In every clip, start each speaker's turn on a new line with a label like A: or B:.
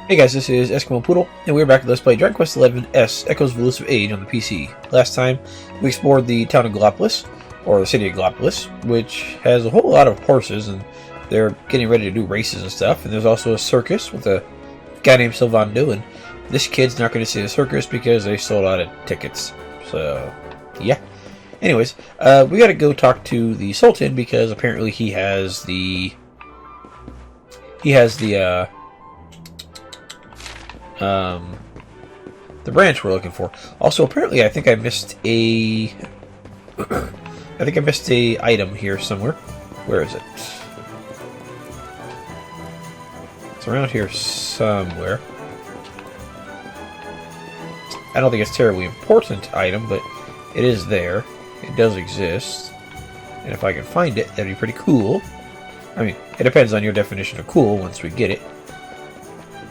A: Hey guys, this is Eskimo Poodle, and we're back to Let's Play Dragon Quest XI S Echoes of Elusive Age on the PC. Last time, we explored the town of Gallopolis, or the city of Gallopolis, which has a whole lot of horses, and they're getting ready to do races and stuff, and there's also a circus with a guy named Sylvando, and this kid's not going to see the circus because they sold out of tickets. So, yeah. Anyways, we gotta go talk to the Sultan because apparently he has the branch we're looking for. Also, apparently, I think I missed a item here somewhere. Where is it? It's around here somewhere. I don't think it's a terribly important item, but it is there. It does exist. And if I can find it, that'd be pretty cool. I mean, it depends on your definition of cool once we get it.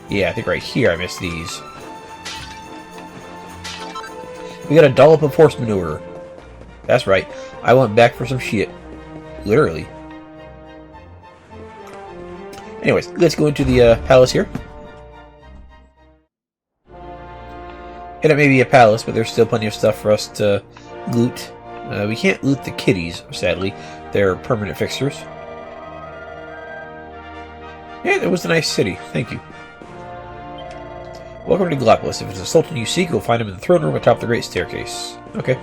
A: Yeah, I think right here I missed these. We got a dollop of horse manure. That's right. I went back for some shit. Literally. Anyways, let's go into the palace here. And it may be a palace, but there's still plenty of stuff for us to loot. We can't loot the kitties, sadly. They're permanent fixtures. Yeah, it was a nice city. Thank you. Welcome to Gallopolis. If it's the Sultan you seek, you'll find him in the throne room atop the great staircase. Okay.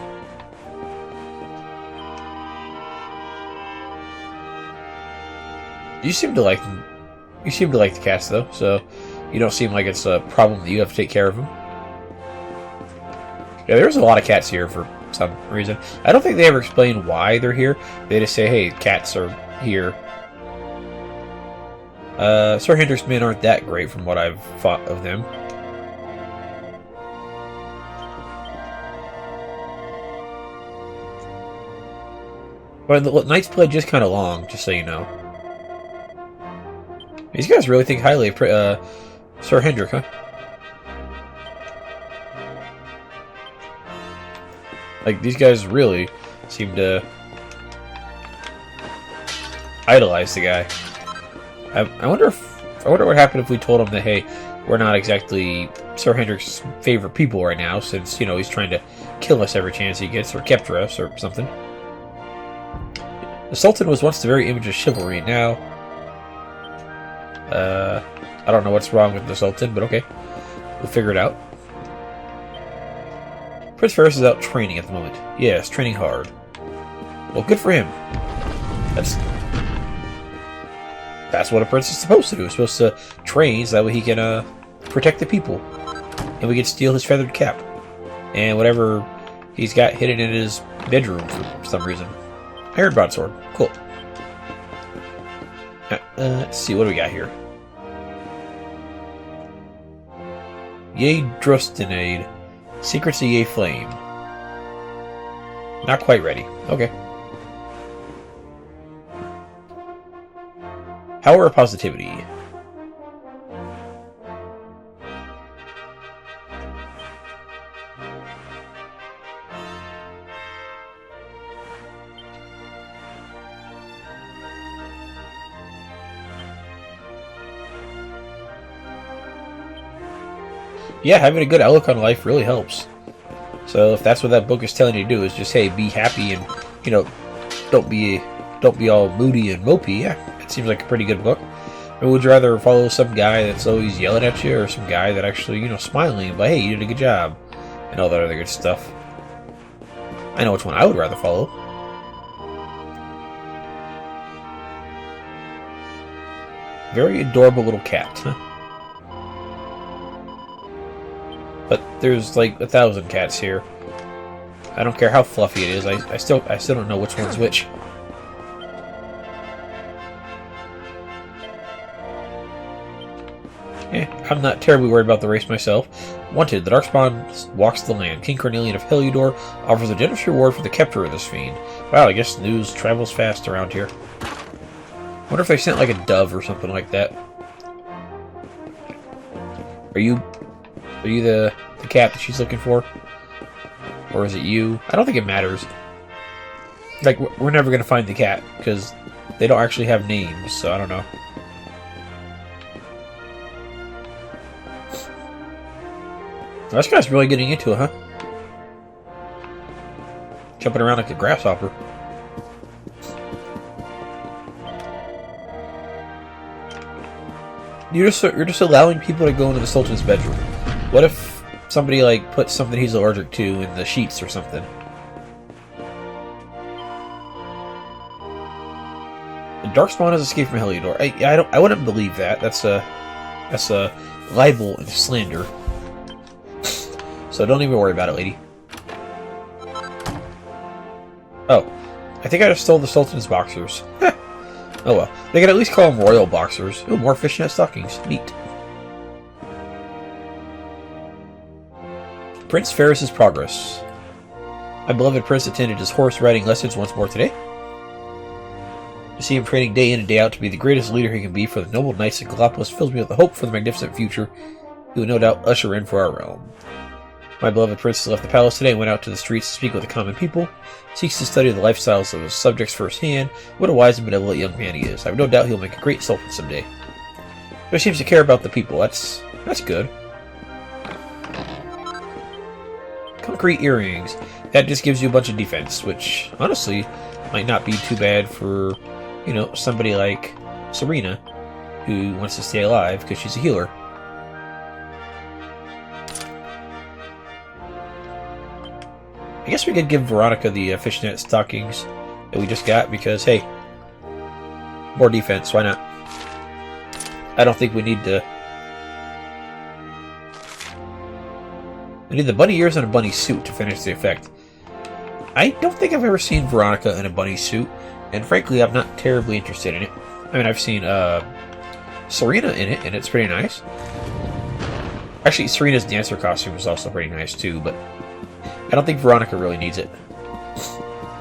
A: You seem to like them. You seem to like the cats, though, so you don't seem like it's a problem that you have to take care of them. Yeah, there's a lot of cats here for some reason. I don't think they ever explain why they're here. They just say, hey, cats are here. Sir Hendrick's men aren't that great from what I've thought of them. But the night's played just kind of long, just so you know. These guys really think highly of Sir Hendrick, huh? Like, these guys really seem to idolize the guy. I wonder what happened if we told him that, hey, we're not exactly Sir Hendrick's favorite people right now, since, you know, he's trying to kill us every chance he gets, or capture us, or something. The Sultan was once the very image of chivalry. Now, I don't know what's wrong with the Sultan, but okay. We'll figure it out. Prince Ferris is out training at the moment. Yes, training hard. Well, good for him. That's what a prince is supposed to do. He's supposed to train so that way he can protect the people. And we can steal his feathered cap. And whatever he's got hidden in his bedroom for some reason. Iron broadsword. Cool. Let's see, what do we got here? Yea Drustinade. Secrets of Yea Flame. Not quite ready. Okay. Power of Positivity. Yeah, having a good outlook on life really helps. So if that's what that book is telling you to do, is just, hey, be happy and, you know, don't be all moody and mopey. Yeah, it seems like a pretty good book. Or would you rather follow some guy that's always yelling at you, or some guy that actually, you know, smiling, but hey, you did a good job, and all that other good stuff? I know which one I would rather follow. Very adorable little cat, huh? But there's like 1,000 cats here. I don't care how fluffy it is. I still don't know which one's which. I'm not terribly worried about the race myself. Wanted, the Darkspawn walks the land. King Cornelian of Heliodor offers a generous reward for the capture of this fiend. Wow, I guess news travels fast around here. Wonder if they sent like a dove or something like that. Are you the cat that she's looking for? Or is it you? I don't think it matters. Like, we're never going to find the cat, because they don't actually have names, so I don't know. This guy's really getting into it, huh? Jumping around like a grasshopper. You're just allowing people to go into the Sultan's bedroom. What if somebody like puts something he's allergic to in the sheets or something? The Darkspawn has escaped from Heliodor. I wouldn't believe that. That's a libel and slander. So don't even worry about it, lady. Oh, I think I just stole the Sultan's boxers. Oh well, they could at least call them royal boxers. Ooh, more fishnet stockings. Neat. Prince Ferris's progress. My beloved prince attended his horse riding lessons once more today. To see him training day in and day out to be the greatest leader he can be for the noble knights of Gallopolis fills me with the hope for the magnificent future he will no doubt usher in for our realm. My beloved prince has left the palace today and went out to the streets to speak with the common people. Seeks to study the lifestyles of his subjects firsthand. What a wise and benevolent young man he is. I have no doubt he'll make a great sultan someday. But he seems to care about the people. That's good. Concrete earrings. That just gives you a bunch of defense, which honestly might not be too bad for, you know, somebody like Serena, who wants to stay alive because she's a healer. I guess we could give Veronica the fishnet stockings that we just got because, hey, more defense, why not? I don't think we need to... We need the bunny ears and a bunny suit to finish the effect. I don't think I've ever seen Veronica in a bunny suit, and frankly, I'm not terribly interested in it. I mean, I've seen Serena in it, and it's pretty nice. Actually, Serena's dancer costume is also pretty nice, too, but I don't think Veronica really needs it.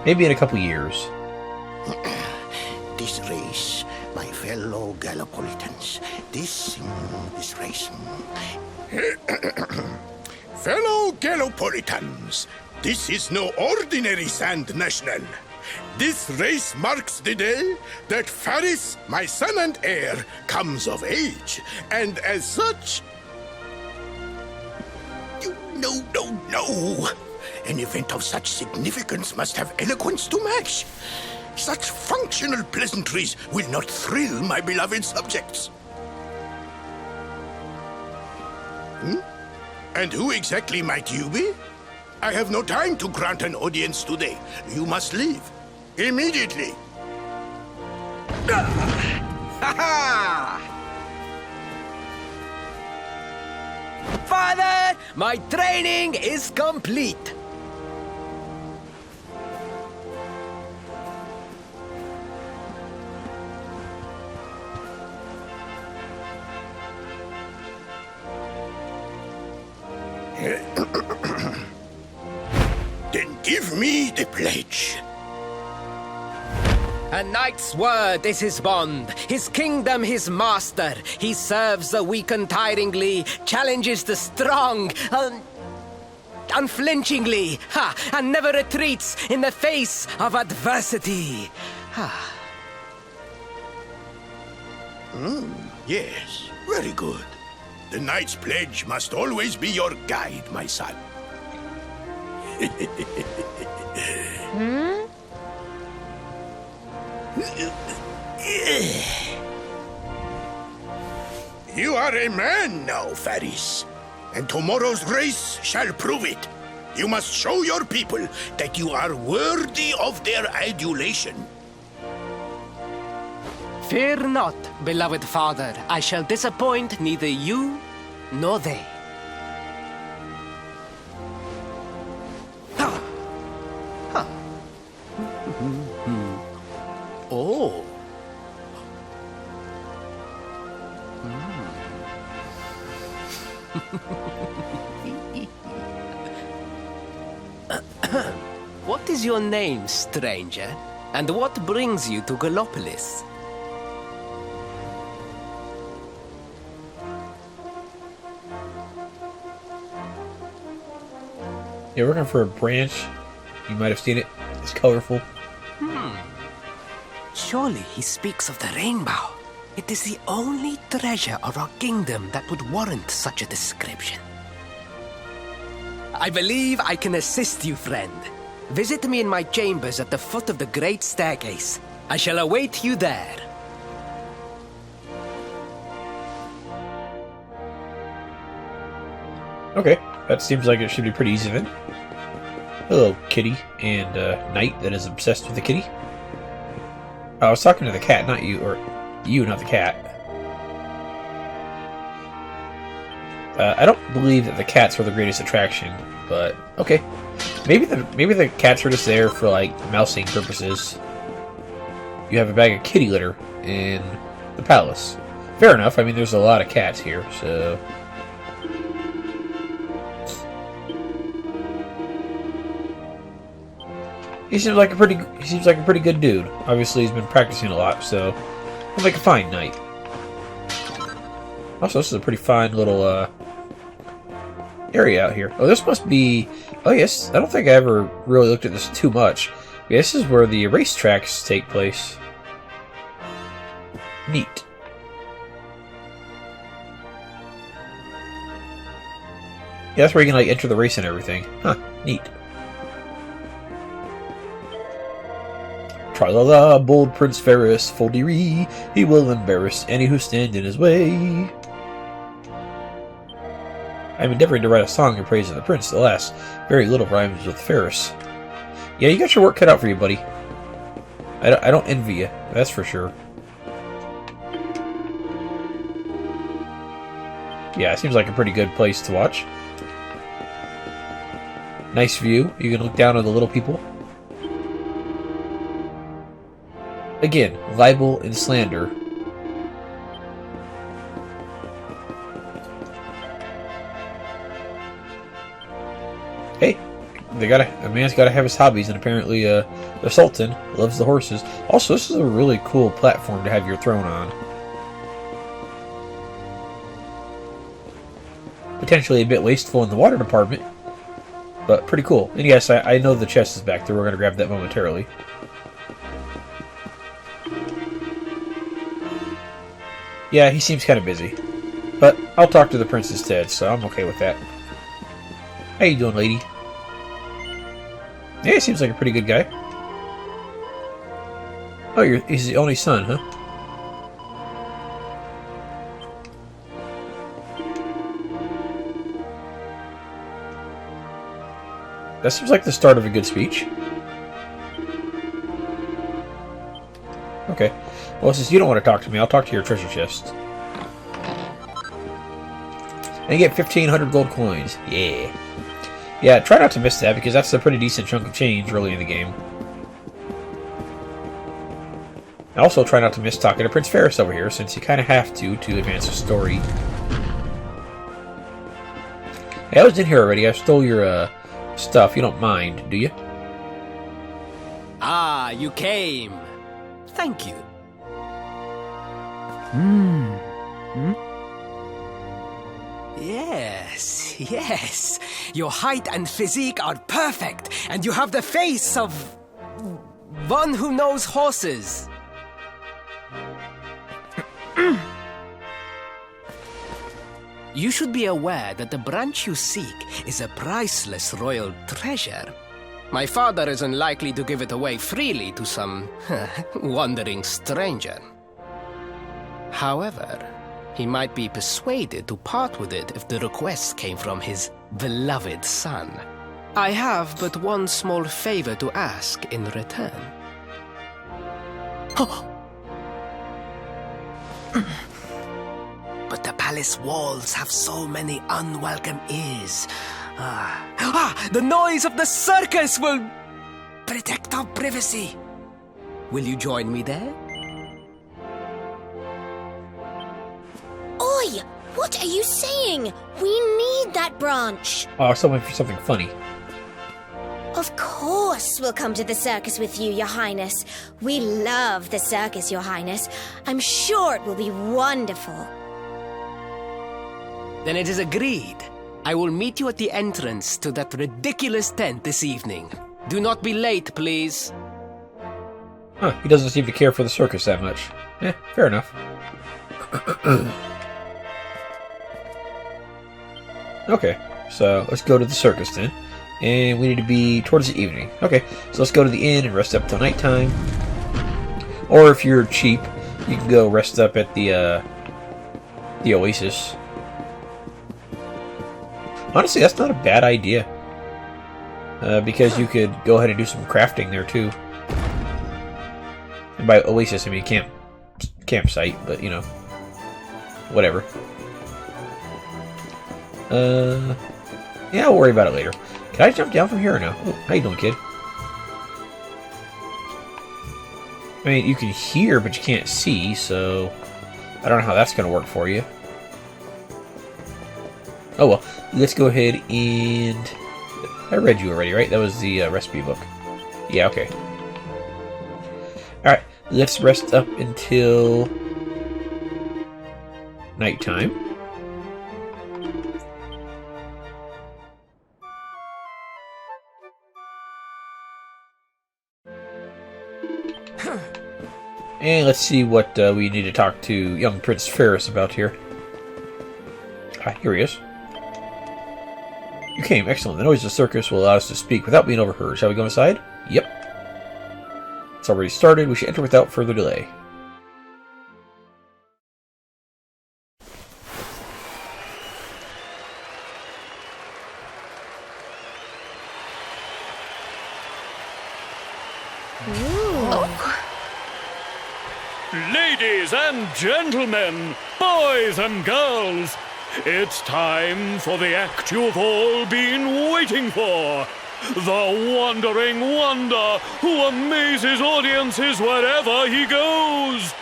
A: Maybe in a couple years.
B: This race, my fellow Gallopolitans, this race. Fellow Gallopolitans, this is no ordinary Sand National. This race marks the day that Ferris, my son and heir, comes of age, and as such... No. An event of such significance must have eloquence to match. Such functional pleasantries will not thrill my beloved subjects. And who exactly might you be? I have no time to grant an audience today. You must leave. Immediately.
C: Father, my training is complete.
B: Then give me the pledge.
C: A knight's word is his bond, his kingdom his master. He serves the weak untiringly, challenges the strong unflinchingly, and never retreats in the face of adversity.
B: Yes, very good. The knight's pledge must always be your guide, my son. You are a man now, Ferris, and tomorrow's race shall prove it. You must show your people that you are worthy of their adulation.
C: Fear not, beloved father. I shall disappoint neither you nor they. Oh. What is your name, stranger? And what brings you to Gallopolis?
A: You're looking for a branch. You might have seen it. It's colorful.
C: Surely he speaks of the rainbow. It is the only treasure of our kingdom that would warrant such a description. I believe I can assist you, friend. Visit me in my chambers at the foot of the great staircase. I shall await you there.
A: Okay, that seems like it should be pretty easy then. Hello, kitty, and knight that is obsessed with the kitty. I was talking to the cat, not you, or you, not the cat. I don't believe that the cats are the greatest attraction, but okay. Maybe the cats are just there for like mousing purposes. You have a bag of kitty litter in the palace. Fair enough. I mean, there's a lot of cats here, so. He seems like a pretty good dude. Obviously, he's been practicing a lot, so he'll make a fine knight. Also, this is a pretty fine little area out here. Oh, this must be. Oh, yes. I don't think I ever really looked at this too much. Yeah, this is where the racetracks take place. Neat. Yeah, that's where you can like enter the race and everything. Huh? Neat. Tra-la-la, bold Prince Ferris, Foldy-ree, he will embarrass any who stand in his way. I'm endeavoring to write a song in praise of the prince. Alas, very little rhymes with Ferris. Yeah, you got your work cut out for you, buddy. I don't envy you, that's for sure. Yeah, it seems like a pretty good place to watch. Nice view. You can look down on the little people. Again, libel and slander. Hey, a man's gotta have his hobbies, and apparently the Sultan loves the horses. Also, this is a really cool platform to have your throne on. Potentially a bit wasteful in the water department, but pretty cool. And yes, I know the chest is back there. We're gonna grab that momentarily. Yeah, he seems kind of busy. But I'll talk to the prince instead, so I'm okay with that. How you doing, lady? Yeah, he seems like a pretty good guy. Oh, he's the only son, huh? That seems like the start of a good speech. Okay. Well, since you don't want to talk to me, I'll talk to your treasure chest. And you get 1,500 gold coins. Yeah. Yeah, try not to miss that, because that's a pretty decent chunk of change early in the game. Also, try not to miss talking to Prince Ferris over here, since you kind of have to advance the story. Hey, I was in here already. I stole your stuff. You don't mind, do you?
C: Ah, you came. Thank you. Yes. Your height and physique are perfect, and you have the face of one who knows horses. You should be aware that the branch you seek is a priceless royal treasure. My father is unlikely to give it away freely to some wandering stranger. However, he might be persuaded to part with it if the request came from his beloved son. I have but one small favor to ask in return. But the palace walls have so many unwelcome ears. The noise of the circus will protect our privacy. Will you join me there?
D: Oi! What are you saying? We need that branch.
A: Oh, something funny.
D: Of course we'll come to the circus with you, Your Highness. We love the circus, Your Highness. I'm sure it will be wonderful.
C: Then it is agreed. I will meet you at the entrance to that ridiculous tent this evening. Do not be late, please.
A: Huh, he doesn't seem to care for the circus that much. Fair enough. Okay, So let's go to the circus then. And we need to be towards the evening. Okay, so let's go to the inn and rest up till nighttime. Or if you're cheap, you can go rest up at the Oasis. Honestly, that's not a bad idea. Because you could go ahead and do some crafting there too. And by Oasis, I mean campsite, but you know, whatever. Yeah, I'll worry about it later. Can I jump down from here or no? Oh, how you doing, kid? I mean, you can hear, but you can't see, so I don't know how that's going to work for you. Oh well, let's go ahead and... I read you already, right? That was the recipe book. Yeah, okay. Alright, let's rest up until nighttime. And let's see what we need to talk to young Prince Ferris about here. Ah, here he is. You came. Excellent. The noise of the circus will allow us to speak without being overheard. Shall we go inside? Yep. It's already started. We should enter without further delay.
E: Ladies and gentlemen, boys and girls, it's time for the act you've all been waiting for. The Wandering Wonder, who amazes audiences wherever he goes.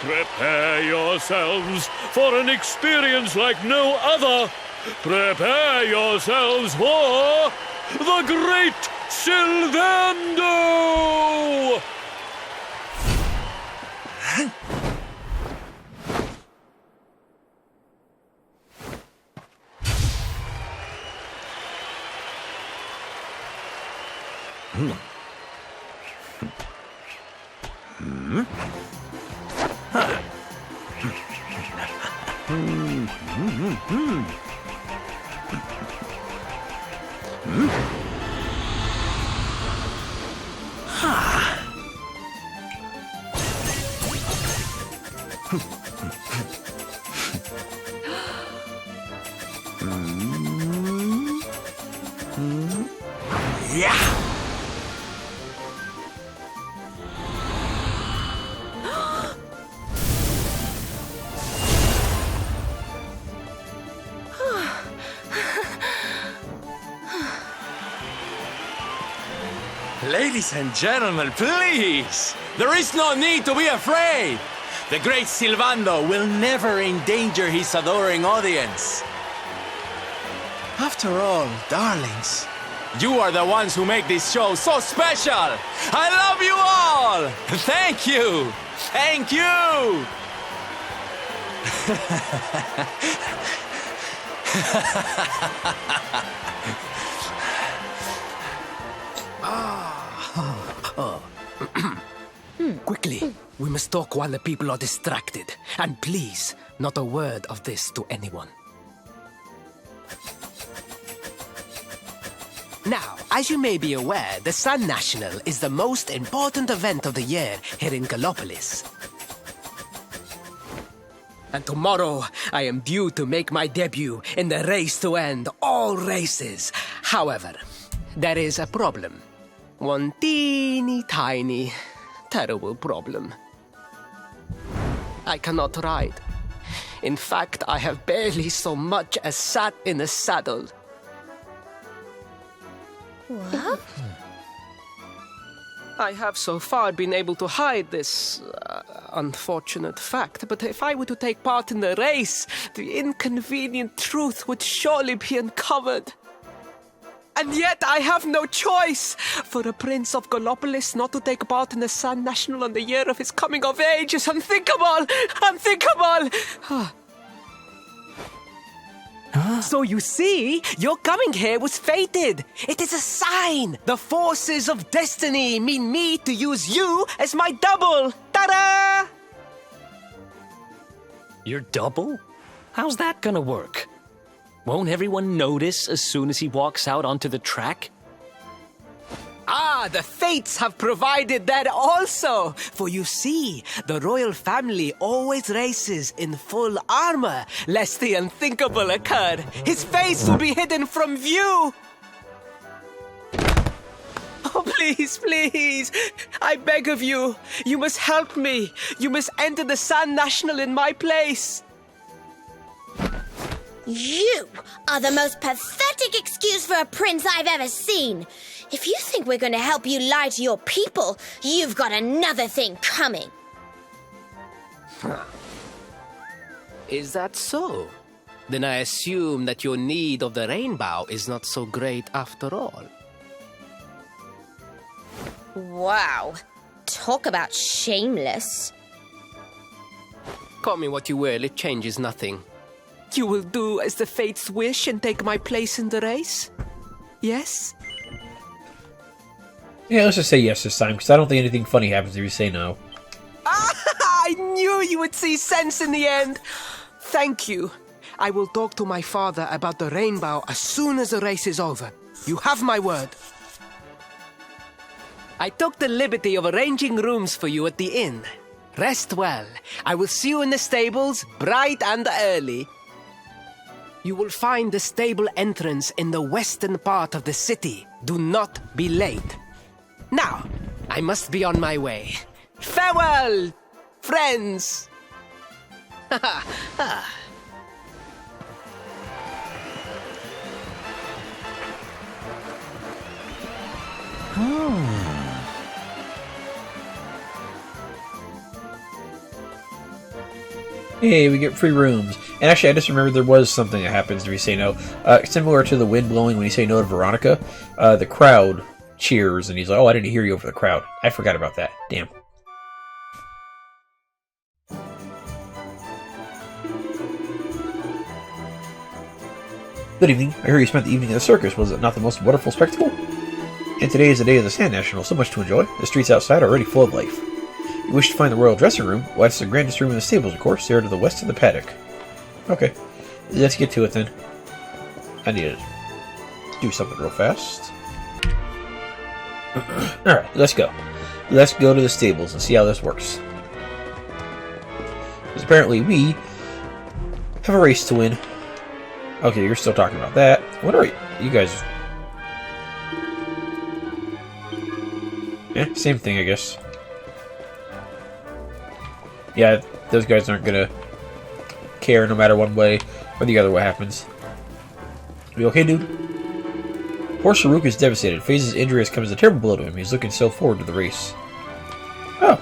E: Prepare yourselves for an experience like no other. Prepare yourselves for the Great Sylvando!
F: Ladies and gentlemen, please! There is no need to be afraid! The great Sylvando will never endanger his adoring audience. After all, darlings, you are the ones who make this show so special! I love you all! Thank you! Thank you!
C: Quickly, we must talk while the people are distracted. And please, not a word of this to anyone. Now, as you may be aware, the Sun National is the most important event of the year here in Gallopolis. And tomorrow, I am due to make my debut in the race to end all races. However, there is a problem. One teeny tiny, terrible problem. I cannot ride. In fact, I have barely so much as sat in a saddle.
D: What?
C: I have so far been able to hide this unfortunate fact, but if I were to take part in the race, the inconvenient truth would surely be uncovered. And yet I have no choice. For a prince of Gallopolis not to take part in the Sun National on the year of his coming of age is unthinkable! Unthinkable! So you see, your coming here was fated. It is a sign. The forces of destiny mean me to use you as my double. Ta-da!
G: Your double? How's that gonna work? Won't everyone notice as soon as he walks out onto the track?
C: Ah, the fates have provided that also! For you see, the royal family always races in full armor, lest the unthinkable occur. His face will be hidden from view! Oh, please, please! I beg of you! You must help me! You must enter the Sun National in my place!
D: You are the most pathetic excuse for a prince I've ever seen. If you think we're going to help you lie to your people, you've got another thing coming.
C: Is that so? Then I assume that your need of the rainbow is not so great after all.
D: Wow. Talk about shameless.
C: Call me what you will, it changes nothing. You will do as the fates wish and take my place in the race? Yes?
A: Yeah, let's just say yes this time, because I don't think anything funny happens if you say no.
C: I knew you would see sense in the end! Thank you. I will talk to my father about the rainbow as soon as the race is over. You have my word. I took the liberty of arranging rooms for you at the inn. Rest well. I will see you in the stables, bright and early. You will find the stable entrance in the western part of the city. Do not be late. Now, I must be on my way. Farewell, friends!
A: Hey, we get free rooms. And actually, I just remembered there was something that happens if you say no. Similar to the wind blowing when you say no to Veronica, the crowd cheers, and he's like, oh, I didn't hear you over the crowd. I forgot about that. Damn. Good evening. I hear you spent the evening at the circus. Was it not the most wonderful spectacle? And today is the day of the Sand National. So much to enjoy. The streets outside are already full of life. You wish to find the royal dressing room? Well, it's the grandest room in the stables, of course. They are to the west of the paddock. Okay. Let's get to it, then. I need to do something real fast. Alright, let's go. Let's go to the stables and see how this works. Because apparently we have a race to win. Okay, you're still talking about that. What are you guys... Yeah, same thing, I guess. Yeah, those guys aren't gonna care no matter one way or the other what happens. You okay, dude? Poor Sharuk is devastated. FaZe's injury has come as a terrible blow to him. He's looking so forward to the race. Oh.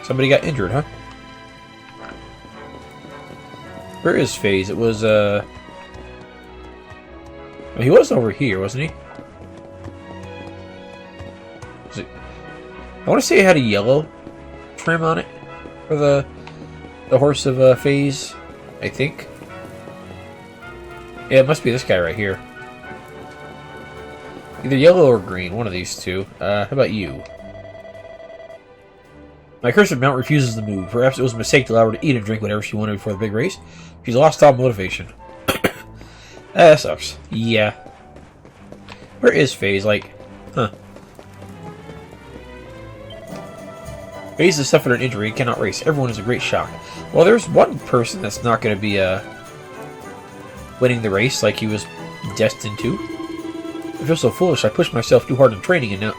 A: Somebody got injured, huh? Where is FaZe? It was, well, he was over here, wasn't he? Was it... I want to say it had a yellow trim on it. For the horse of FaZe, I think. Yeah, it must be this guy right here. Either yellow or green, one of these two. How about you? My cursed mount refuses to move. Perhaps it was a mistake to allow her to eat and drink whatever she wanted before the big race. She's lost all motivation. That sucks. Yeah. Where is FaZe? Like, huh. FaZe has suffered an injury and cannot race. Everyone is a great shock. Well, there's one person that's not going to be winning the race like he was destined to. I feel so foolish. I pushed myself too hard in training, and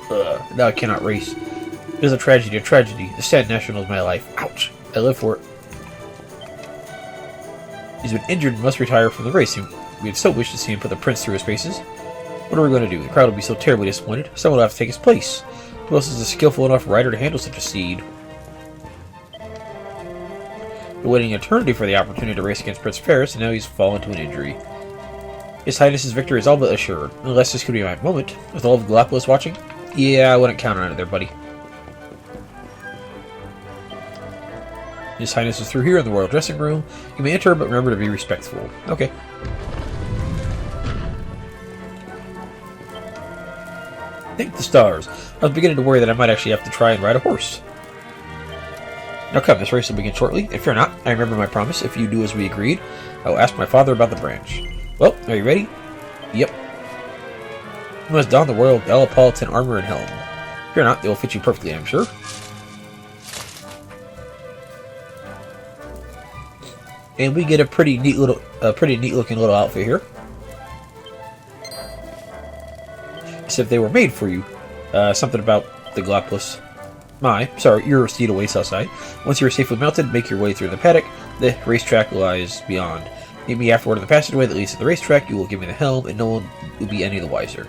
A: now I cannot race. It is a tragedy, a tragedy. The Sand National is my life. Ouch. I live for it. He's been injured and must retire from the race. We had so wished to see him put the prince through his paces. What are we going to do? The crowd will be so terribly disappointed. Someone will have to take his place. Who else is a skillful enough rider to handle such a steed? Been waiting an eternity for the opportunity to race against Prince Ferris, and now he's fallen to an injury. His Highness's victory is all but assured, unless this could be my moment, with all of Gallopolis watching. Yeah, I wouldn't count on it there, buddy. His Highness is through here in the royal dressing room. You may enter, but remember to be respectful. Okay. Thank the stars. I was beginning to worry that I might actually have to try and ride a horse. Now come, this race will begin shortly. And fear not, I remember my promise. If you do as we agreed, I will ask my father about the branch. Well, are you ready? Yep. You must don the royal Gallopolitan armor and helm. If you're not, they will fit you perfectly, I'm sure. And we get a pretty neat looking little outfit here. Except they were made for you. Something about the Gallopolis. Your seat awaits outside. Once you are safely mounted, make your way through the paddock. The racetrack lies beyond. Meet me afterward in the passageway that leads to the racetrack. You will give me the helm, and no one will be any the wiser.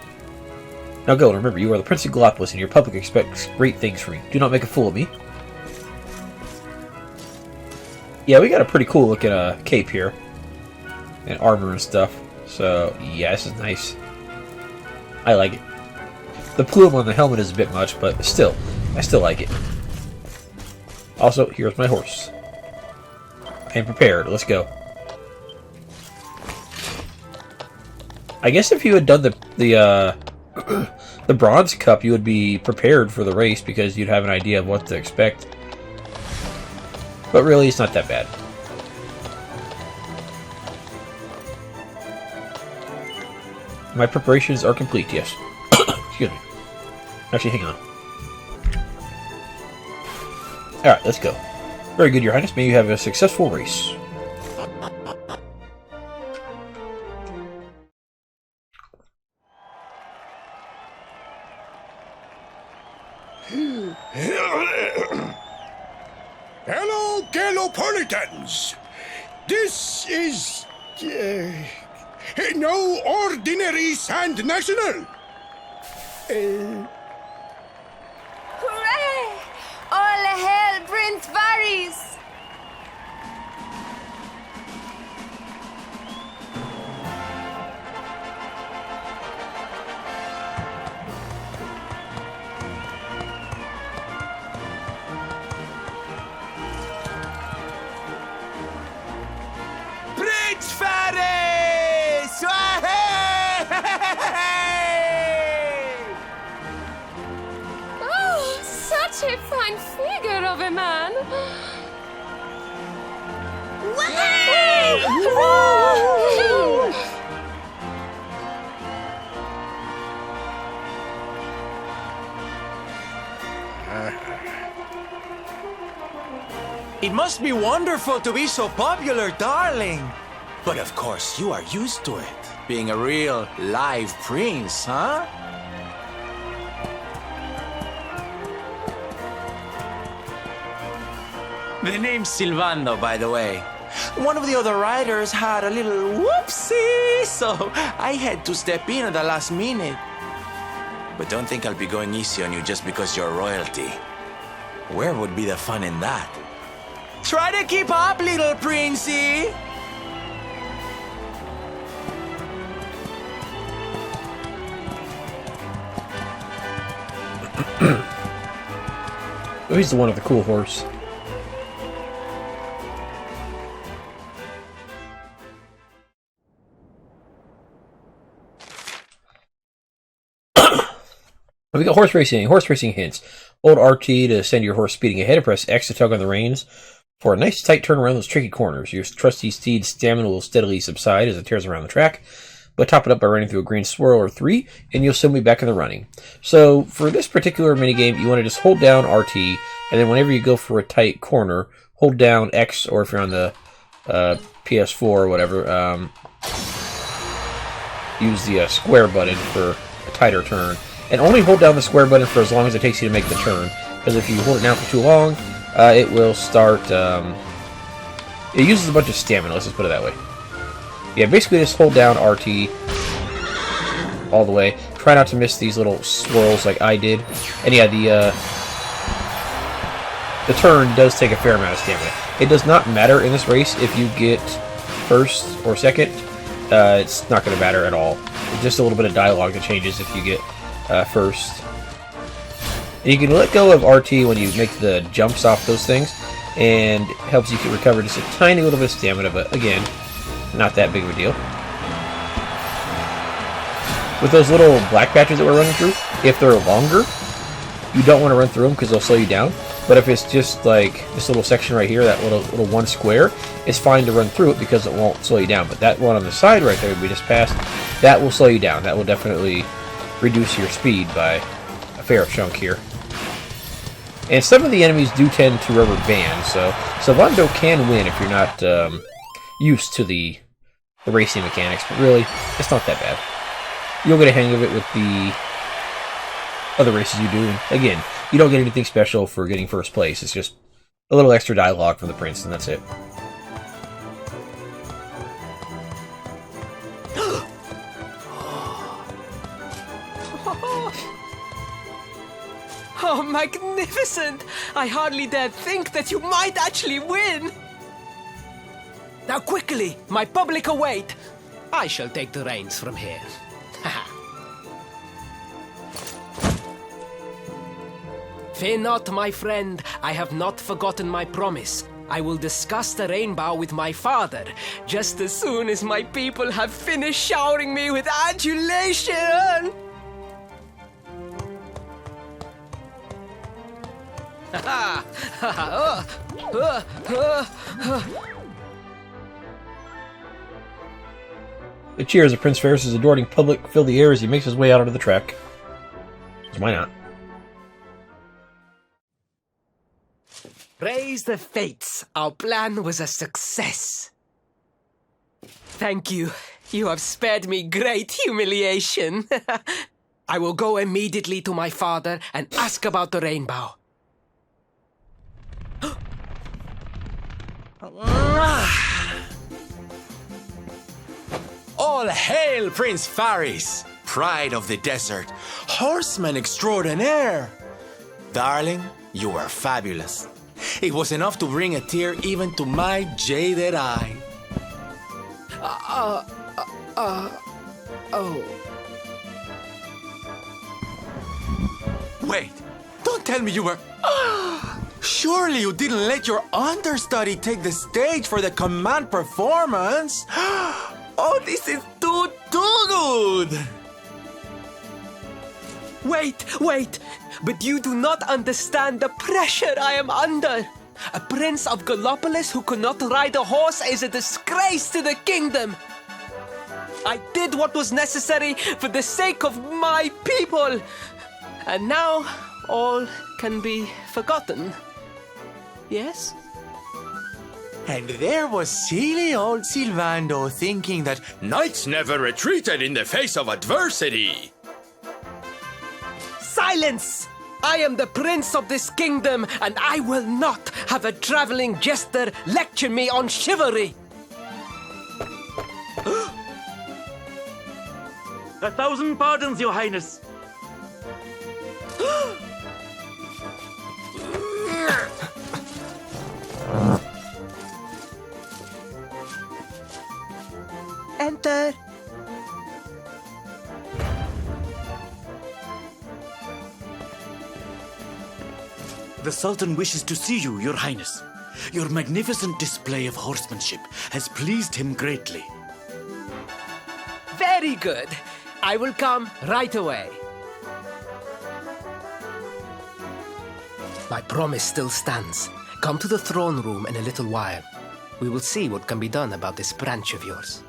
A: Now go, and remember, you are the Prince of Gallopolis, and your public expects great things from you. Do not make a fool of me. Yeah, we got a pretty cool looking cape here. And armor and stuff. So, yeah, this is nice. I like it. The plume on the helmet is a bit much, but still, I still like it. Also, here's my horse. I am prepared. Let's go. I guess if you had done the Bronze Cup, you would be prepared for the race because you'd have an idea of what to expect. But really, it's not that bad. My preparations are complete, yes. Excuse me. Actually, hang on. Alright, let's go. Very good, Your Highness. May you have a successful race.
B: Hello, Gallopolitans! This is... no ordinary Sand National!
H: Hooray! All hail Prince Ferris!
F: Prince Ferris!
H: Oh, such a fine figure of a man!
F: It must be wonderful to be so popular, darling. But of course, you are used to it. Being a real, live prince, huh? The name's Silvando, by the way. One of the other riders had a little whoopsie, so I had to step in at the last minute. But don't think I'll be going easy on you just because you're royalty. Where would be the fun in that? Try to keep up, little princey!
A: Oh, he's the one with the cool horse. We got horse racing. Horse racing hints. Hold RT to send your horse speeding ahead, and press X to tug on the reins for a nice tight turn around those tricky corners. Your trusty steed's stamina will steadily subside as it tears around the track, but top it up by running through a green swirl or 3, and you'll soon be back in the running. So, for this particular minigame, you want to just hold down RT, and then whenever you go for a tight corner, hold down X, or if you're on the PS4 or whatever, use the square button for a tighter turn. And only hold down the square button for as long as it takes you to make the turn, because if you hold it down for too long, it will start... it uses a bunch of stamina, let's just put it that way. Yeah, basically just hold down RT all the way. Try not to miss these little swirls like I did. And yeah, the turn does take a fair amount of stamina. It does not matter in this race if you get first or second. It's not going to matter at all. It's just a little bit of dialogue that changes if you get first. And you can let go of RT when you make the jumps off those things, and it helps you recover just a tiny little bit of stamina, but again, not that big of a deal. With those little black patches that we're running through, if they're longer, you don't want to run through them because they'll slow you down. But if it's just like this little section right here, that little one square, it's fine to run through it because it won't slow you down. But that one on the side right there we just passed, that will slow you down. That will definitely reduce your speed by a fair chunk here. And some of the enemies do tend to rubber band, so Sylvando can win if you're not used to the racing mechanics. But really, it's not that bad. You'll get a hang of it with the other races you do. And again, you don't get anything special for getting first place. It's just a little extra dialogue from the prince, and that's it.
C: Oh, magnificent! I hardly dare think that you might actually win! Now quickly, my public await! I shall take the reins from here. Fear not, my friend. I have not forgotten my promise. I will discuss the rainbow with my father, just as soon as my people have finished showering me with adulation!
A: The cheers of Prince Ferris' adoring public fill the air as he makes his way out onto the track. Why not?
C: Praise the fates. Our plan was a success. Thank you. You have spared me great humiliation. I will go immediately to my father and ask about the rainbow.
F: All hail Prince Ferris, pride of the desert, horseman extraordinaire. Darling, you were fabulous. It was enough to bring a tear even to my jaded eye. Wait, don't tell me you were... Surely you didn't let your understudy take the stage for the command performance? Oh, this is too good!
C: Wait! But you do not understand the pressure I am under. A prince of Gallopolis who could not ride a horse is a disgrace to the kingdom. I did what was necessary for the sake of my people. And now all can be forgotten. Yes?
F: And there was silly old Sylvando thinking that knights never retreated in the face of adversity.
C: Silence! I am the prince of this kingdom, and I will not have a traveling jester lecture me on chivalry.
I: 1,000 pardons, Your Highness.
C: Enter.
I: The Sultan wishes to see you, Your Highness. Your magnificent display of horsemanship has pleased him greatly.
C: Very good. I will come right away. My promise still stands. Come to the throne room in a little while. We will see what can be done about this branch of yours.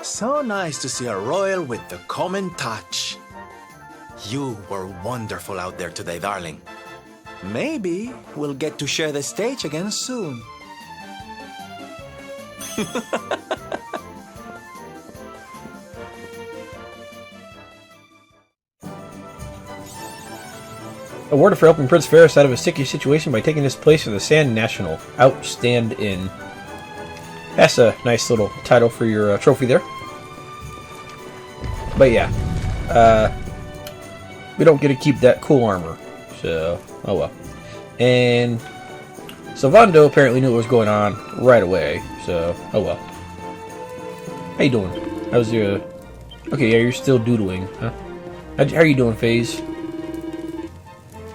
F: So nice to see a royal with the common touch. You were wonderful out there today, darling. Maybe we'll get to share the stage again soon.
A: Awarded for helping Prince Ferris out of a sticky situation by taking his place for the Sand National. Outstand in. That's a nice little title for your trophy there. But yeah, we don't get to keep that cool armor, so oh well. And Sylvando apparently knew what was going on right away, so oh well. How you doing? How's your... Okay, yeah, you're still doodling, huh? How are you doing, FaZe?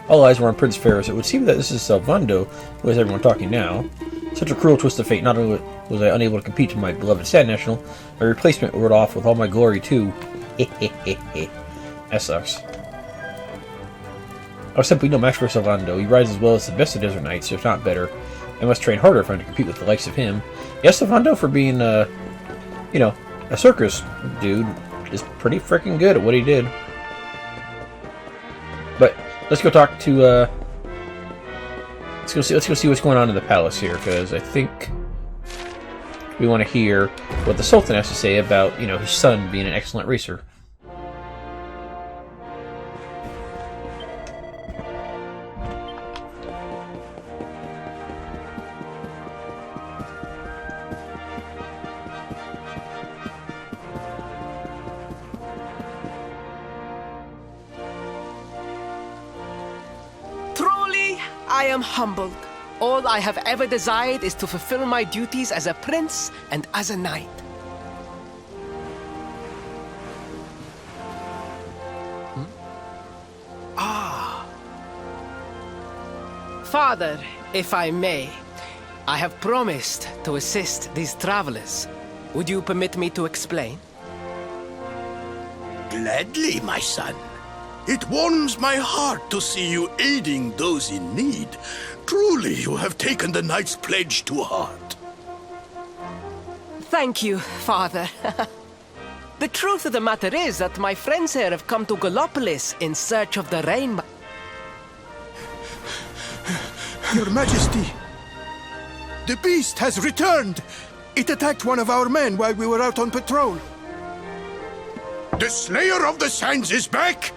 A: All eyes were on Prince Ferris. It would seem that this is Sylvando who has everyone talking now. Such a cruel twist of fate. Not only Was I unable to compete to my beloved Sand National, my replacement rode off with all my glory too. That sucks. I was simply no match for Sylvando. He rides as well as the best of Desert Knights, if not better. I must train harder if I'm to compete with the likes of him. Yes, Sylvando, for being, a circus dude, is pretty freaking good at what he did. But let's go talk to. Let's go see what's going on in the palace here, because I think we want to hear what the Sultan has to say about his son being an excellent racer.
C: I am humbled. All I have ever desired is to fulfill my duties as a prince and as a knight. Father, if I may, I have promised to assist these travelers. Would you permit me to explain?
B: Gladly, my son. It warms my heart to see you aiding those in need. Truly, you have taken the knight's pledge to heart.
C: Thank you, Father. The truth of the matter is that my friends here have come to Gallopolis in search of the rainbow.
B: Your Majesty, the beast has returned. It attacked one of our men while we were out on patrol. The Slayer of the Sands is back!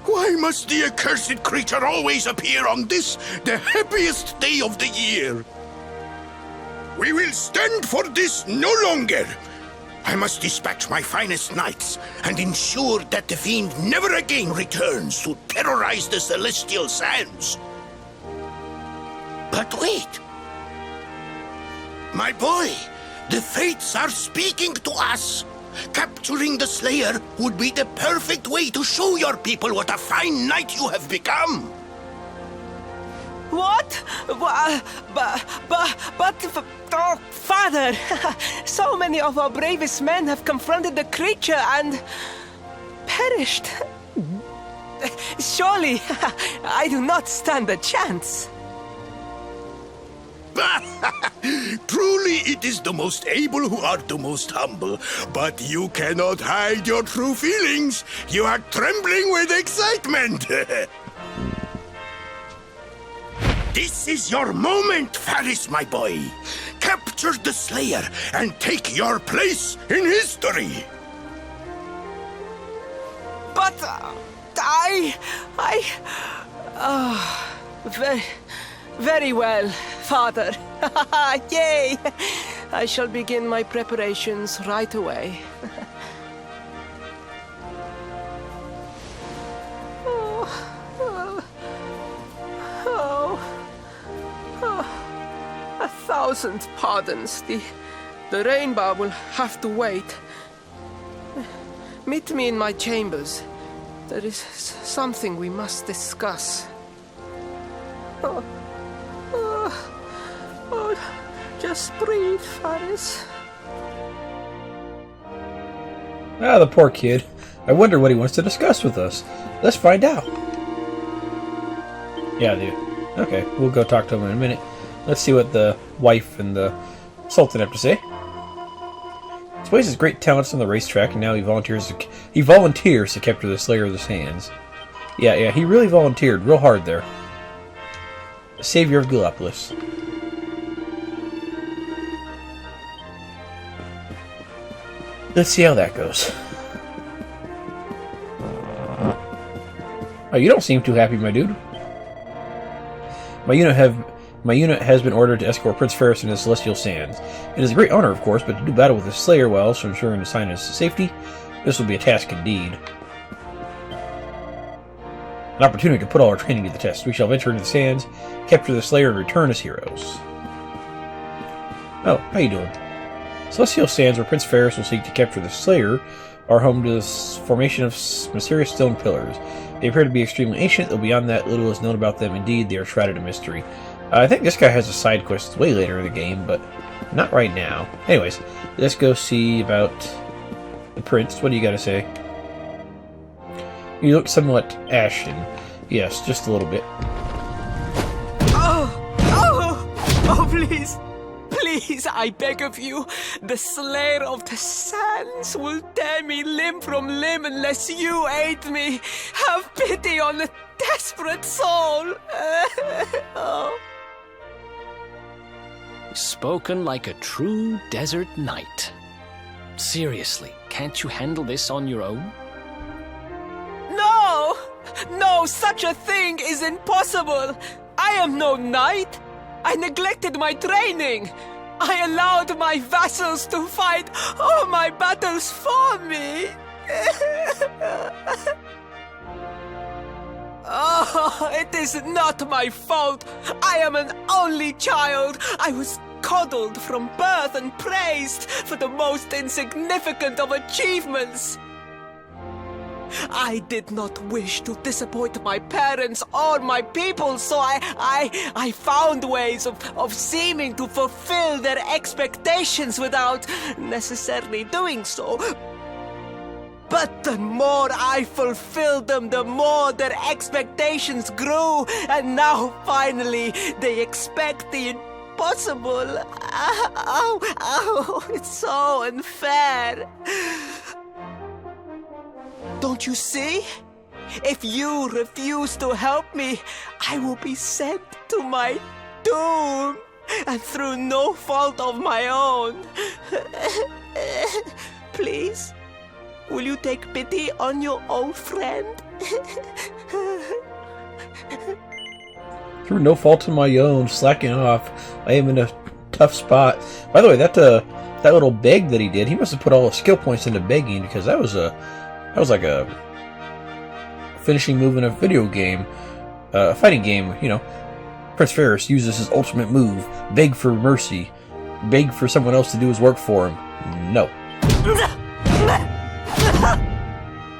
B: Why must the accursed creature always appear on this, the happiest day of the year? We will stand for this no longer. I must dispatch my finest knights and ensure that the fiend never again returns to terrorize the celestial sands. But wait. My boy, the fates are speaking to us. Capturing the Slayer would be the perfect way to show your people what a fine knight you have become.
C: What? Oh, Father! So many of our bravest men have confronted the creature and perished. Surely, I do not stand a chance.
B: Truly, it is the most able who are the most humble. But you cannot hide your true feelings. You are trembling with excitement. This is your moment, Ferris, my boy. Capture the Slayer and take your place in history.
C: But very well, Father. Yay! I shall begin my preparations right away. A thousand pardons. The rainbow will have to wait. Meet me in my chambers. There is something we must discuss. Just breathe, Ferris.
A: Ah, the poor kid. I wonder what he wants to discuss with us. Let's find out. Yeah, dude. Okay, we'll go talk to him in a minute. Let's see what the wife and the Sultan have to say. He displays his great talents on the racetrack, and now he volunteers to capture the Slayer of the Sands. Yeah, he really volunteered real hard there. The savior of Gallopolis. Let's see how that goes. Oh, you don't seem too happy, my dude. My unit has been ordered to escort Prince Ferris into the Celestial Sands. It is a great honor, of course, but to do battle with the Slayer while also ensuring His Highness' safety, this will be a task indeed. An opportunity to put all our training to the test. We shall venture into the sands, capture the Slayer, and return as heroes. Oh, how you doing? Celestial Sands, where Prince Ferris will seek to capture the Slayer, are home to the formation of mysterious stone pillars. They appear to be extremely ancient, though beyond that, little is known about them. Indeed, they are shrouded in mystery. I think this guy has a side quest way later in the game, but not right now. Anyways, let's go see about the prince. What do you got to say? You look somewhat ashen. Yes, just a little bit.
C: Oh, please. Please, I beg of you. The Slayer of the Sands will tear me limb from limb unless you aid me. Have pity on a desperate soul. Oh.
G: Spoken like a true desert knight. Seriously, can't you handle this on your own?
C: No! No, such a thing is impossible! I am no knight! I neglected my training! I allowed my vassals to fight all my battles for me! Oh, it is not my fault! I am an only child! I was coddled from birth and praised for the most insignificant of achievements! I did not wish to disappoint my parents or my people, so I found ways of seeming to fulfill their expectations without necessarily doing so. But the more I fulfilled them, the more their expectations grew, and now finally they expect the impossible. Oh, it's so unfair. Don't you see? If you refuse to help me, I will be sent to my doom, and through no fault of my own. Please, will you take pity on your old friend?
A: Through no fault of my own, slacking off. I am in a tough spot. By the way, that little beg that he did, he must have put all his skill points into begging, because that was like a finishing move in a video game, a fighting game. You know, Prince Ferris uses his ultimate move, beg for mercy, beg for someone else to do his work for him. No.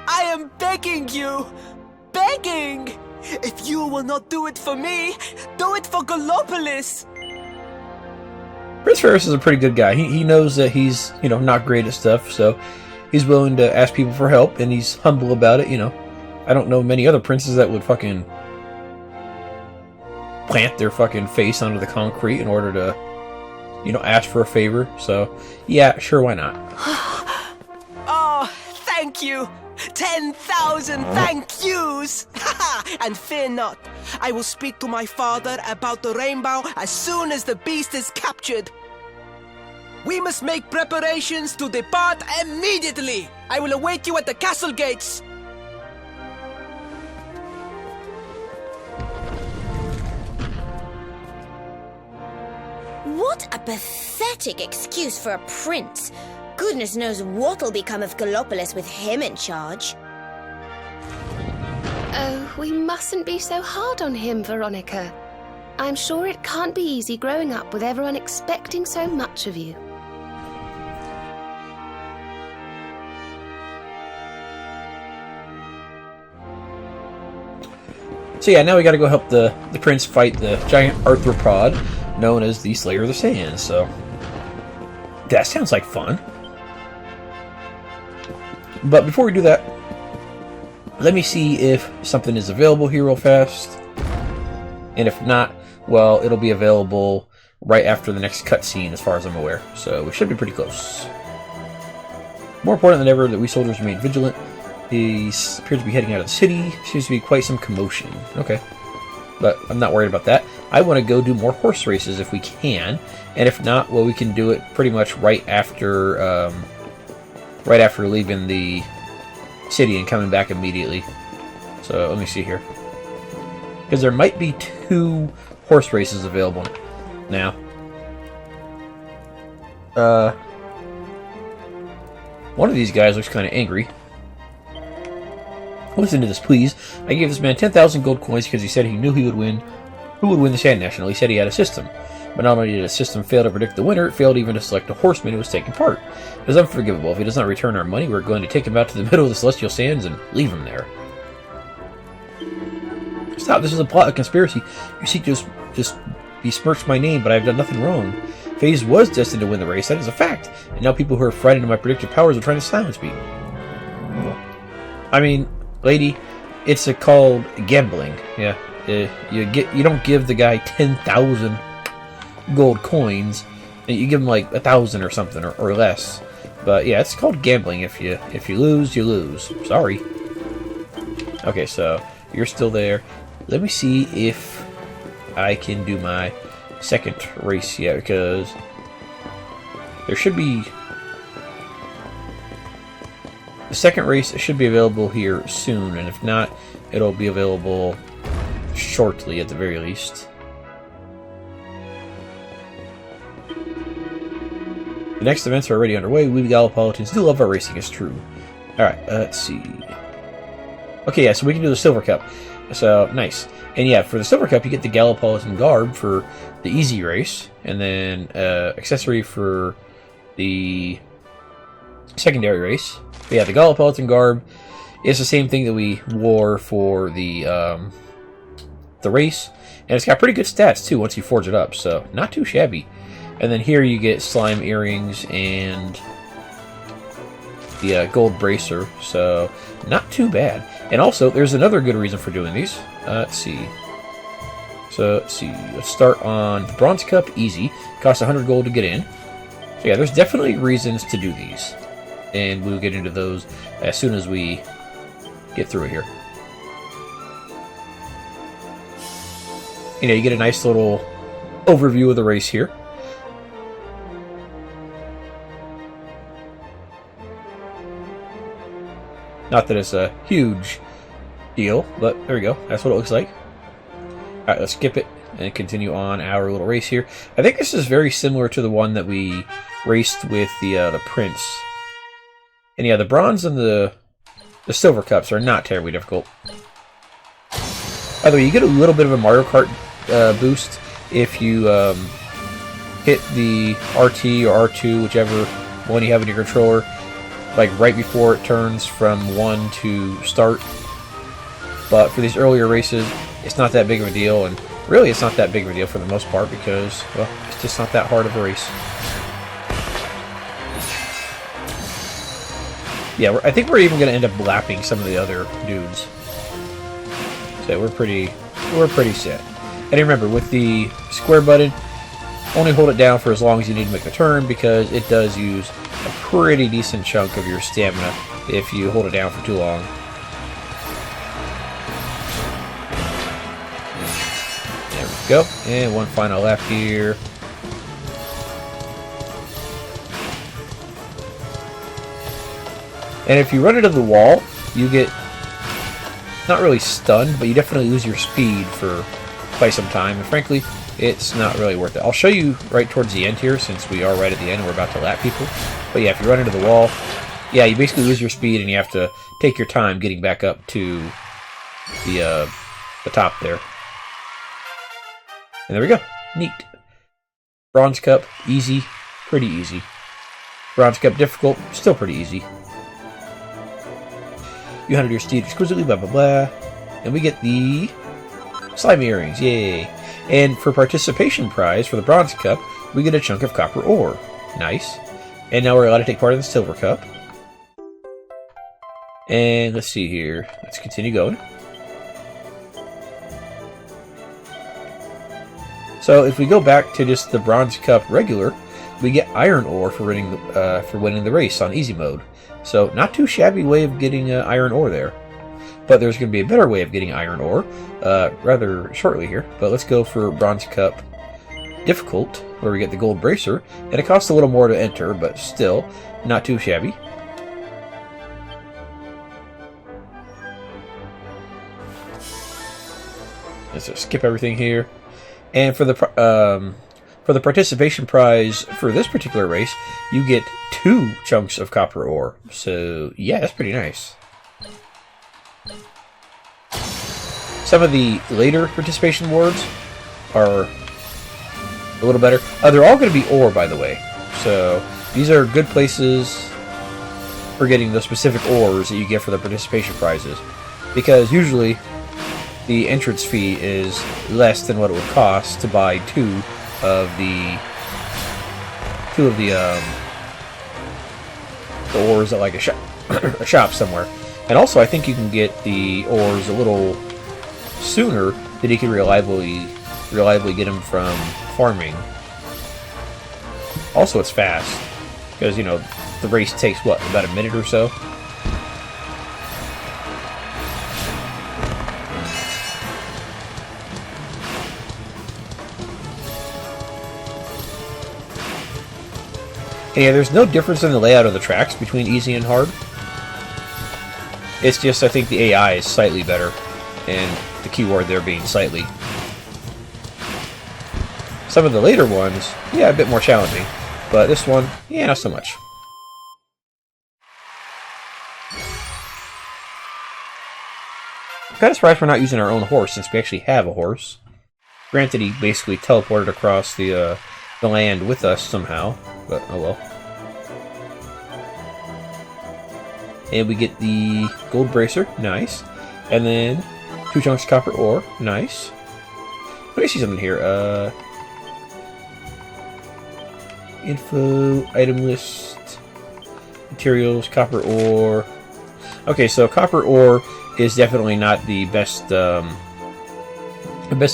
C: I am begging you, begging. If you will not do it for me, do it for Gallopolis.
A: Prince Ferris is a pretty good guy. He knows that he's, not great at stuff, so he's willing to ask people for help, and he's humble about it, I don't know many other princes that would fucking plant their fucking face onto the concrete in order to, ask for a favor. So, yeah, sure, why not?
C: Oh, thank you. 10,000 thank yous! And fear not, I will speak to my father about the rainbow as soon as the beast is captured. We must make preparations to depart immediately. I will await you at the castle gates.
D: What a pathetic excuse for a prince. Goodness knows what'll become of Gallopolis with him in charge.
H: Oh, we mustn't be so hard on him, Veronica. I'm sure it can't be easy growing up with everyone expecting so much of you.
A: So yeah, now we gotta go help the prince fight the giant arthropod known as the Slayer of the Sands, so that sounds like fun. But before we do that, let me see if something is available here real fast. And if not, well, it'll be available right after the next cutscene as far as I'm aware. So we should be pretty close. More important than ever that we soldiers remain vigilant. He appears to be heading out of the city. Seems to be quite some commotion. Okay. But I'm not worried about that. I want to go do more horse races if we can. And if not, well, we can do it pretty much right after leaving the city and coming back immediately. So let me see here. Because there might be 2 horse races available now. One of these guys looks kind of angry. Listen to this, please. I gave this man 10,000 gold coins because he said he knew he would win. Who would win the Sand National? He said he had a system. But not only did a system fail to predict the winner, it failed even to select a horseman who was taking part. It is unforgivable. If he does not return our money, we're going to take him out to the middle of the Celestial Sands and leave him there. Stop, this is a plot, a conspiracy. You seek to just besmirched my name, but I have done nothing wrong. FaZe was destined to win the race, that is a fact. And now people who are frightened of my predictive powers are trying to silence me. I mean, lady, it's called gambling. Yeah, you don't give the guy 10,000 gold coins, and you give him like 1,000 or something or less. But yeah, it's called gambling. If you lose, you lose. Sorry. Okay, so you're still there. Let me see if I can do my second race yet, because there should be the second race should be available here soon, and if not, it'll be available shortly at the very least. The next events are already underway. We Gallopolitans do love our racing, it's true. Alright, let's see. Okay, yeah, so we can do the Silver Cup. So, nice. And yeah, for the Silver Cup, you get the Gallopolitan garb for the easy race, and then accessory for the secondary race. But yeah, the Gallopolitan garb is the same thing that we wore for the race, and it's got pretty good stats too once you forge it up, so not too shabby. And then here you get slime earrings and the gold bracer, so not too bad. And also, there's another good reason for doing these. Let's see. So, let's start on the Bronze Cup, easy. Costs 100 gold to get in. So yeah, there's definitely reasons to do these. And we'll get into those as soon as we get through it here. You know, you get a nice little overview of the race here. Not that it's a huge deal, but there we go. That's what it looks like. Alright, let's skip it and continue on our little race here. I think this is very similar to the one that we raced with the Prince. And yeah, the bronze and the silver cups are not terribly difficult. By the way, you get a little bit of a Mario Kart boost if you hit the RT or R2, whichever one you have in your controller, like right before it turns from 1 to start. But for these earlier races, it's not that big of a deal, and really it's not that big of a deal for the most part because, well, it's just not that hard of a race. Yeah, I think we're even going to end up lapping some of the other dudes. So we're pretty set. And remember, with the square button, only hold it down for as long as you need to make the turn, because it does use a pretty decent chunk of your stamina if you hold it down for too long. There we go. And one final lap here. And if you run into the wall, you get not really stunned, but you definitely lose your speed for quite some time. And frankly, it's not really worth it. I'll show you right towards the end here, since we are right at the end and we're about to lap people. But yeah, if you run into the wall, yeah, you basically lose your speed and you have to take your time getting back up to the top there. And there we go. Neat. Bronze Cup, easy. Pretty easy. Bronze Cup, difficult. Still pretty easy. You handled your steed exquisitely, blah, blah, blah. And we get the slime earrings. Yay. And for participation prize for the Bronze Cup, we get a chunk of copper ore. Nice. And now we're allowed to take part in the Silver Cup. And let's see here. Let's continue going. So if we go back to just the Bronze Cup regular, we get iron ore for winning the race on easy mode. So not too shabby way of getting iron ore there. But there's going to be a better way of getting iron ore rather shortly here. But let's go for Bronze Cup difficult, where we get the gold bracer. And it costs a little more to enter, but still not too shabby. Let's just skip everything here. And for the participation prize for this particular race, you get 2 chunks of copper ore. So yeah, that's pretty nice. Some of the later participation awards are a little better. They're all going to be ore, by the way. So these are good places for getting the specific ores that you get for the participation prizes. Because usually the entrance fee is less than what it would cost to buy two of the ores at like a shop somewhere. And also, I think you can get the ores a little sooner than you can reliably get them from farming. Also, it's fast because, you know, the race takes what, about a minute or so. And yeah, there's no difference in the layout of the tracks between easy and hard. It's just, I think the AI is slightly better, and the keyword there being slightly. Some of the later ones, yeah, a bit more challenging, but this one, yeah, not so much. I'm kind of surprised we're not using our own horse, since we actually have a horse. Granted, he basically teleported across the land with us somehow, but oh well. And we get the gold bracer, nice. And then 2 chunks of copper ore, nice. Let me see something here. Info, item list, materials, copper ore. Okay, so copper ore is definitely not the best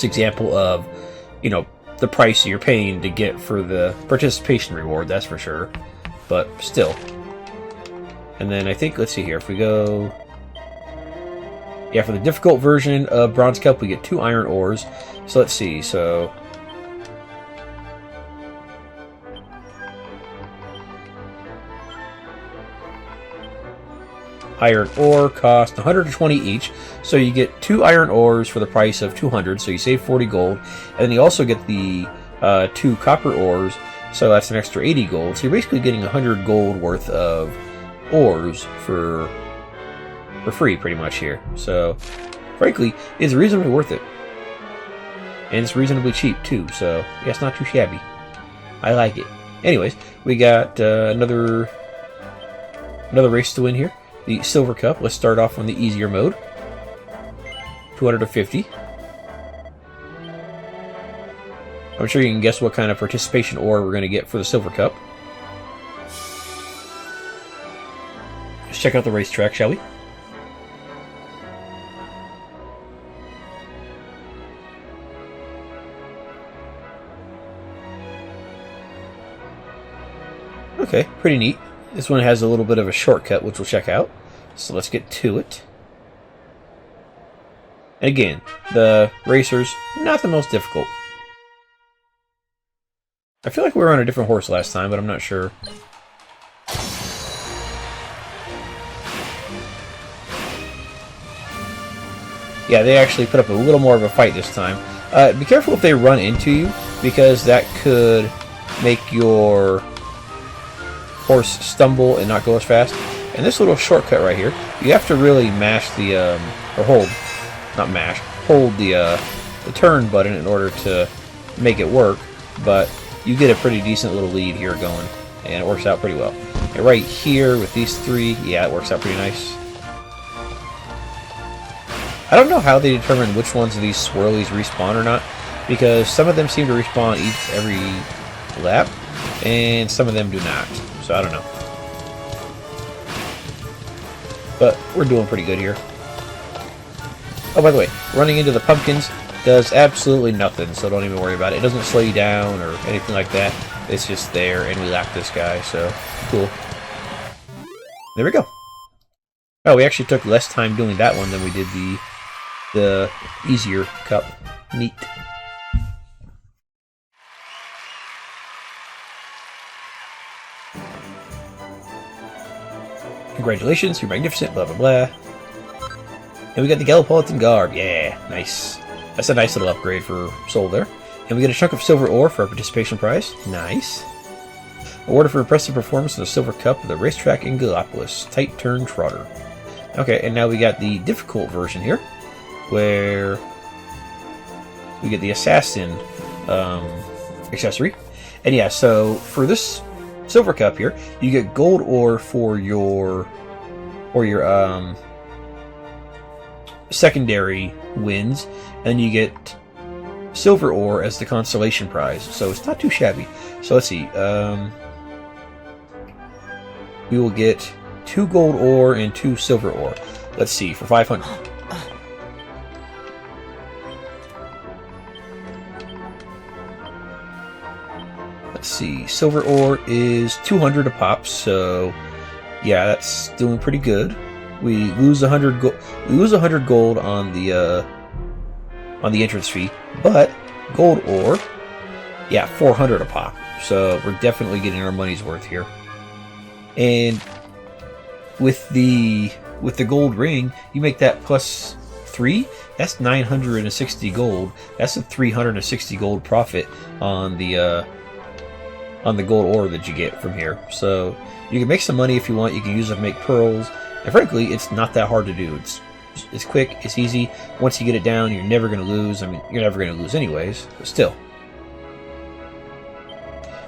A: example of, you know, the price you're paying to get for the participation reward, that's for sure. But still. And then I think, let's see here, if we go... Yeah, for the difficult version of Bronze Cup, we get 2 iron ores. So let's see, so... Iron ore cost 120 each, so you get 2 iron ores for the price of 200, so you save 40 gold, and then you also get the 2 copper ores, so that's an extra 80 gold, so you're basically getting 100 gold worth of ores for free, pretty much here. So, frankly, it's reasonably worth it. And it's reasonably cheap, too, so yeah, it's not too shabby. I like it. Anyways, we got another race to win here. The Silver Cup. Let's start off on the easier mode. 250. I'm sure you can guess what kind of participation ore we're going to get for the Silver Cup. Let's check out the racetrack, shall we? Okay, pretty neat. This one has a little bit of a shortcut, which we'll check out. So let's get to it. And again, the racers, not the most difficult. I feel like we were on a different horse last time, but I'm not sure. Yeah, they actually put up a little more of a fight this time. Be careful if they run into you, because that could make your horse stumble and not go as fast. And this little shortcut right here, you have to really mash the, or hold, not mash, hold the turn button in order to make it work, but you get a pretty decent little lead here going, and it works out pretty well. And right here with these 3, yeah, it works out pretty nice. I don't know how they determine which ones of these swirlies respawn or not, because some of them seem to respawn every lap, and some of them do not. So I don't know. But we're doing pretty good here. Oh, by the way, running into the pumpkins does absolutely nothing, so don't even worry about it. It doesn't slow you down or anything like that. It's just there, and we lap this guy, so cool. There we go. Oh, we actually took less time doing that one than we did the easier cup. Neat. Congratulations, you're magnificent, blah blah blah. And we got the Gallopolis garb, yeah, nice. That's a nice little upgrade for Soul there. And we get a chunk of silver ore for our participation prize, nice. Awarded for impressive performance in the Silver Cup of the racetrack in Gallopolis, Tight Turn Trotter. Okay, and now we got the difficult version here, where we get the Assassin accessory. And yeah, so for this Silver Cup here, you get gold ore for your secondary wins, and then you get silver ore as the consolation prize. So it's not too shabby. So let's see. We will get 2 gold ore and 2 silver ore. Let's see, for 500. Let's see, silver ore is 200 a pop, so yeah, that's doing pretty good. We lose 100 gold. We lose 100 gold on the entrance fee, but gold ore, yeah, 400 a pop. So we're definitely getting our money's worth here. And with the gold ring, you make that plus 3. That's 960 gold. That's a 360 gold profit on the gold ore that you get from here. So you can make some money if you want. You can use it to make pearls. And frankly, it's not that hard to do. It's quick. It's easy. Once you get it down, you're never going to lose. I mean, you're never going to lose anyways, but still.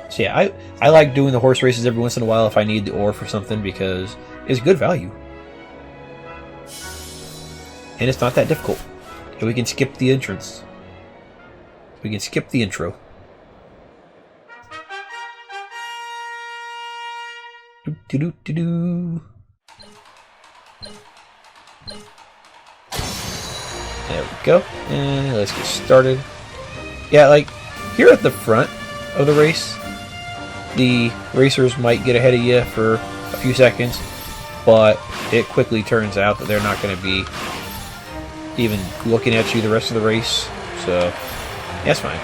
A: So yeah, I like doing the horse races every once in a while if I need the ore for something, because it's good value. And it's not that difficult. And we can skip the entrance. We can skip the intro. Do-do-do-do-do. There we go. And let's get started. Yeah, like, here at the front of the race, the racers might get ahead of you for a few seconds, but it quickly turns out that they're not going to be even looking at you the rest of the race. So that's fine.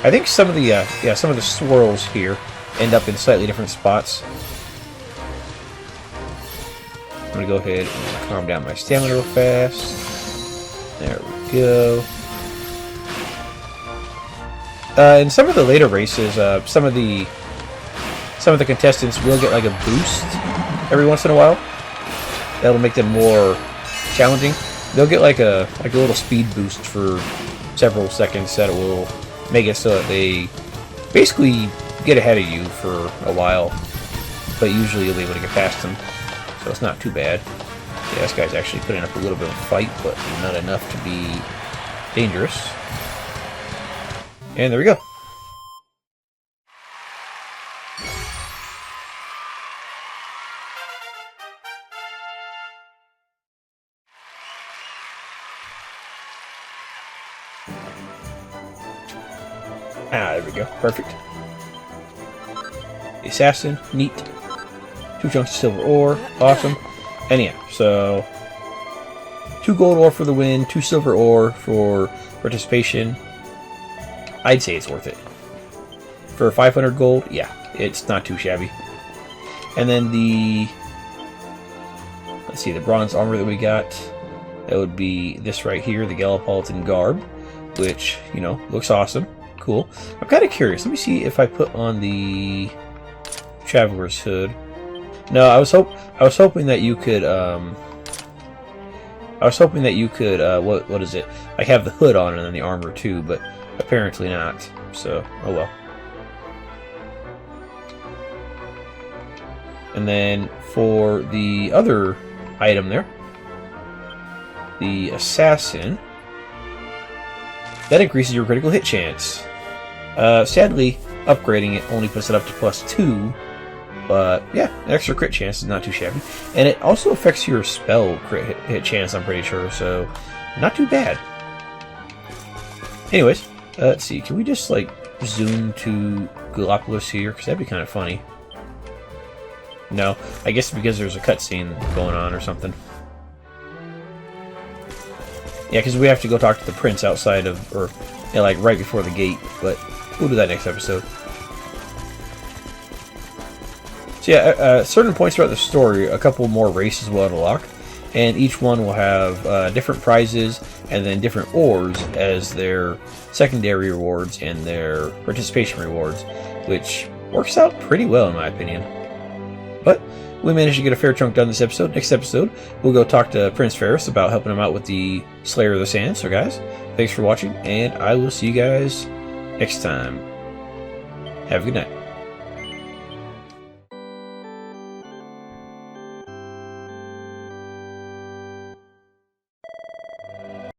A: I think some of the swirls here end up in slightly different spots. I'm going to go ahead and calm down my stamina real fast. There we go. In some of the later races, some of the contestants will get like a boost every once in a while. That'll make them more challenging. They'll get like a little speed boost for several seconds that will make it so that they basically get ahead of you for a while, but usually you'll be able to get past them, so it's not too bad. Yeah, this guy's actually putting up a little bit of a fight, but not enough to be dangerous. And there we go. There we go. Perfect. The assassin. Neat. 2 chunks of silver ore. Awesome. And yeah, so 2 gold ore for the win, 2 silver ore for participation. I'd say it's worth it. For 500 gold, yeah, it's not too shabby. And then let's see, the bronze armor that we got, that would be this right here, the Gallopolis garb, which, you know, looks awesome. Cool. I'm kind of curious. Let me see if I put on the Traveler's hood. No, I was hoping that you could what is it? I have the hood on and then the armor too, but apparently not. So, oh well. And then for the other item there, the assassin, that increases your critical hit chance. Sadly, upgrading it only puts it up to +2, but yeah, an extra crit chance is not too shabby. And it also affects your spell crit hit chance, I'm pretty sure, so not too bad. Anyways, let's see, can we just like zoom to Gallopolis here? Because that'd be kind of funny. No, I guess because there's a cutscene going on or something. Yeah, because we have to go talk to the prince outside of, or yeah, like right before the gate, but we'll do that next episode. So yeah, certain points throughout the story, a couple more races will unlock, and each one will have different prizes and then different ores as their secondary rewards and their participation rewards, which works out pretty well in my opinion. But we managed to get a fair chunk done this episode. Next episode, we'll go talk to Prince Ferris about helping him out with the Slayer of the Sand. So guys, thanks for watching, and I will see you guys next time. Have a good night.